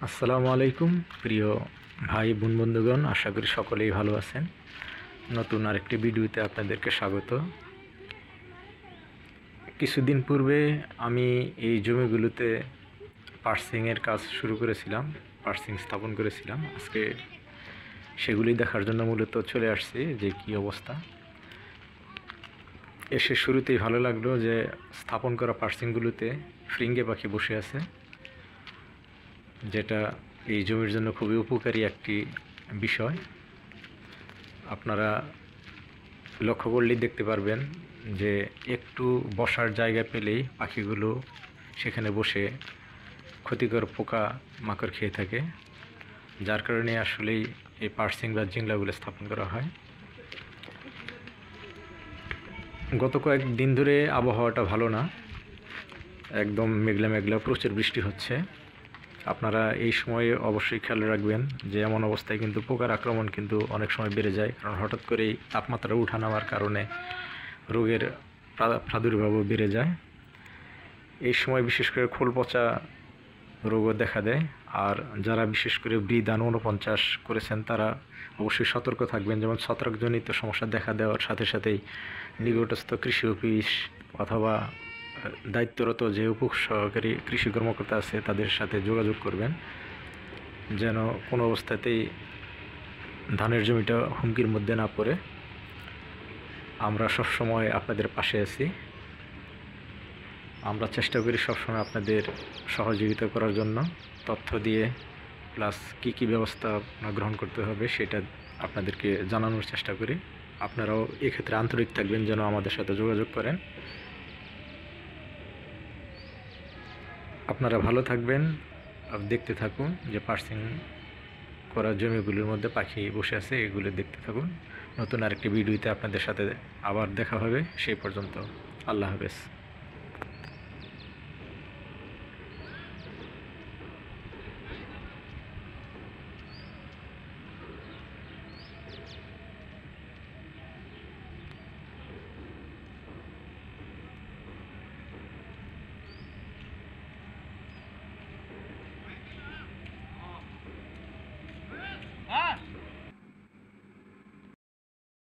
আসসালামু আলাইকুম প্রিয় ভাই বোন বন্ধুগণ, আশা করি সকলেই ভালো আছেন। নতুন আরেকটি ভিডিওতে আপনাদেরকে স্বাগত। কিছুদিন পূর্বে আমি এই জমিগুলোতে পার্সিংয়ের কাজ শুরু করেছিলাম, পার্সিং স্থাপন করেছিলাম। আজকে সেগুলি দেখার জন্য মূলত চলে আসছি যে কি অবস্থা। এসে শুরুতেই ভালো লাগলো যে স্থাপন করা পার্সিংগুলোতে ফ্রিঙ্গে পাখি বসে আছে, যেটা এই জমির জন্য খুবই উপকারী একটি বিষয়। আপনারা লক্ষ্য করলেই দেখতে পারবেন যে একটু বসার জায়গা পেলেই পাখিগুলো সেখানে বসে ক্ষতিকর পোকা মাকড় খেয়ে থাকে, যার কারণে আসলেই এই পার্সিং বা জিংলাগুলো স্থাপন করা হয়। গত কয়েকদিন ধরে আবহাওয়াটা ভালো না, একদম মেঘলা মেঘলা, প্রচুর বৃষ্টি হচ্ছে। আপনারা এই সময়ে অবশ্যই খেয়াল রাখবেন যে এমন অবস্থায় কিন্তু পোকার আক্রমণ কিন্তু অনেক সময় বেড়ে যায়, কারণ হঠাৎ করেই তাপমাত্রা উঠানামার কারণে রোগের প্রাদুর্ভাবও বেড়ে যায়। এই সময় বিশেষ করে খোল পচা রোগও দেখা দেয়। আর যারা বিশেষ করে বৃদ্ধান 49 করেছেন তারা অবশ্যই সতর্ক থাকবেন, যেমন ছত্রাকজনিত সমস্যা দেখা দেওয়ার সাথে সাথেই নিকটস্থ কৃষি অফিস অথবা দায়িত্বরত যে উপসহকারী কৃষি কর্মকর্তা আছে তাদের সাথে যোগাযোগ করবেন, যেন কোনো অবস্থাতেই ধানের জমিটা হুমকির মধ্যে না পড়ে। আমরা সবসময় আপনাদের পাশে আছি। আমরা চেষ্টা করি সবসময় আপনাদের সহযোগিতা করার জন্য, তথ্য দিয়ে প্লাস কী ব্যবস্থা গ্রহণ করতে হবে সেটা আপনাদেরকে জানানোর চেষ্টা করি। আপনারাও এক্ষেত্রে আন্তরিক থাকবেন, যেন আমাদের সাথে যোগাযোগ করেন। আপনারা ভালো থাকবেন, দেখতে থাকুন যে পার্সিং করা জমিগুলির মধ্যে পাখি বসে আছে, এগুলো দেখতে থাকুন। নতুন আরেকটি ভিডিওতে আপনাদের সাথে আবার দেখা হবে। সেই পর্যন্ত আল্লাহ হাফেজ।